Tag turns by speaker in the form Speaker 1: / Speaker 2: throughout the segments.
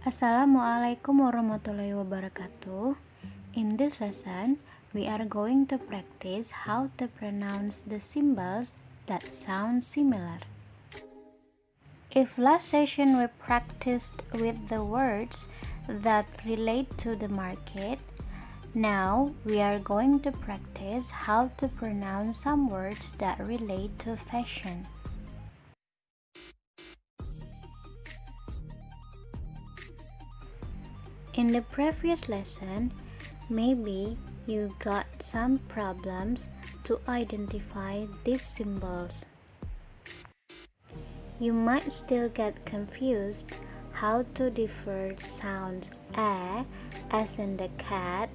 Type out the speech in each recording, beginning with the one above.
Speaker 1: Assalamualaikum warahmatullahi wabarakatuh. In this lesson, we are going to practice how to pronounce the symbols that sound similar. If last session we practiced with the words that relate to the market, now we are going to practice how to pronounce some words that relate to fashion. In the previous lesson, maybe you got some problems to identify these symbols. You might still get confused how to differ sounds a as in the cat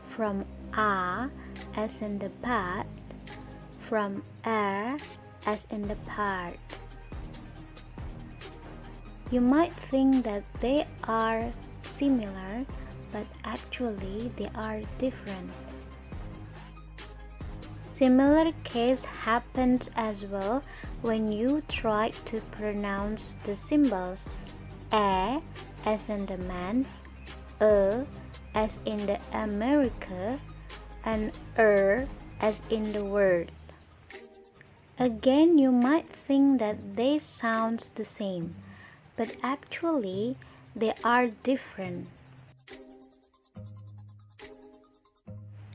Speaker 1: from a as in the bat, from as in the part. You might think that they are similar, but actually they are different. Similar case happens as well when you try to pronounce the symbols a as in the man, as in the America, and as in the word. Again, you might think that they sound the same, but actually they are different.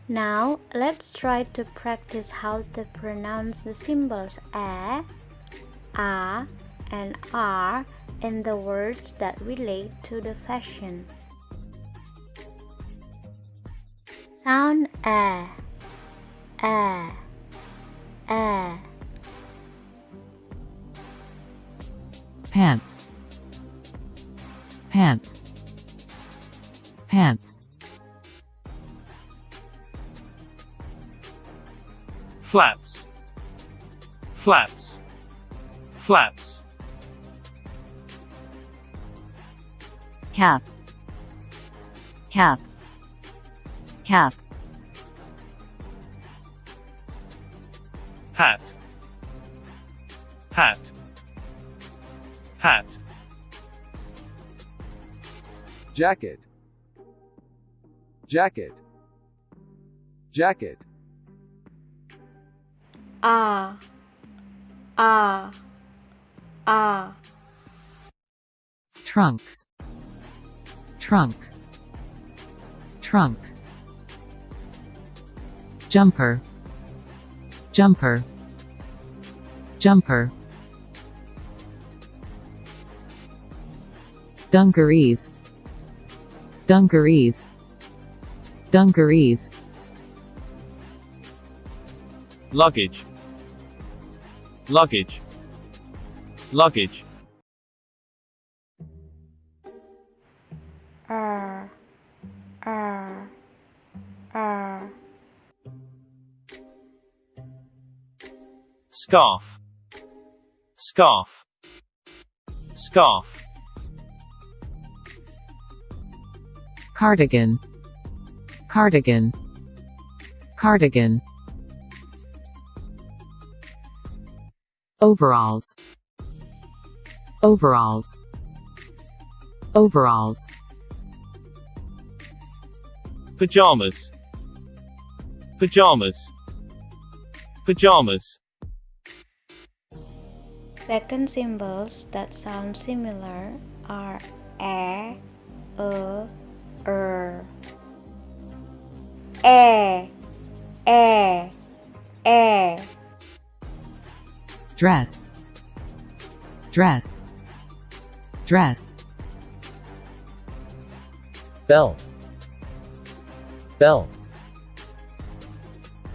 Speaker 1: Now, let's try to practice how to pronounce the symbols a, and r in the words that relate to the fashion. Sound a.
Speaker 2: Pants, pants, pants.
Speaker 3: Flats, flats, flats.
Speaker 2: Cap, cap, cap.
Speaker 3: Hat, hat, hat.
Speaker 4: Jacket, jacket, jacket.
Speaker 1: A.
Speaker 2: Trunks, trunks, trunks. Jumper, jumper, jumper. Dungarees, dungarees, dungarees.
Speaker 3: Luggage, luggage, luggage. Scarf, scarf, scarf.
Speaker 2: Cardigan, cardigan, cardigan. Overalls, overalls, overalls.
Speaker 3: Pajamas, pajamas, pajamas.
Speaker 1: Second symbols that sound similar are a, er.
Speaker 2: Dress, dress, dress.
Speaker 3: Belt, belt,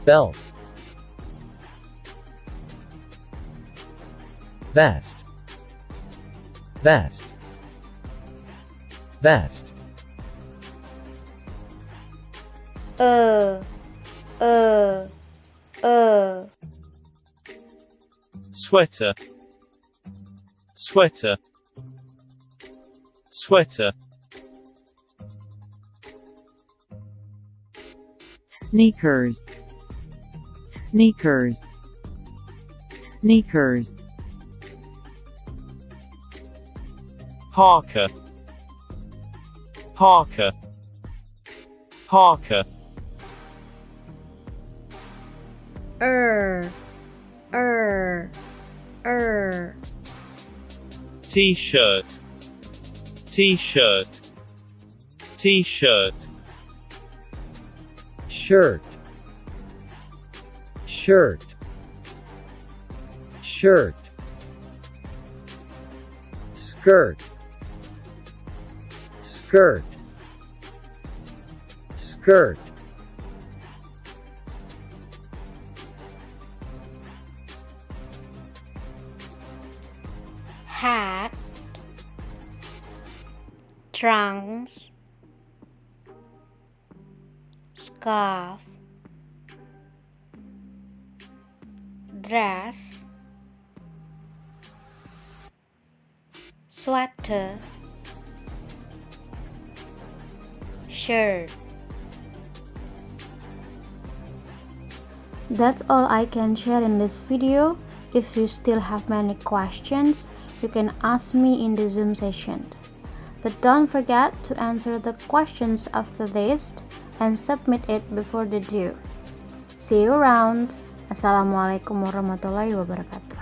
Speaker 3: belt. Vest, vest, vest. Sweater, sweater, sweater.
Speaker 2: Sneakers, sneakers, sneakers.
Speaker 3: Parker, Parker. Parker.
Speaker 1: er,
Speaker 3: T-shirt. T-shirt. T-shirt.
Speaker 5: shirt, shirt, shirt, skirt, skirt, skirt,
Speaker 1: hat, trunks, scarf, dress, sweater, shirt. That's all I can share in this video. If you still have many questions, you can ask me in the Zoom session. But don't forget to answer the questions after this and submit it before the due. See you around. Assalamualaikum warahmatullahi wabarakatuh.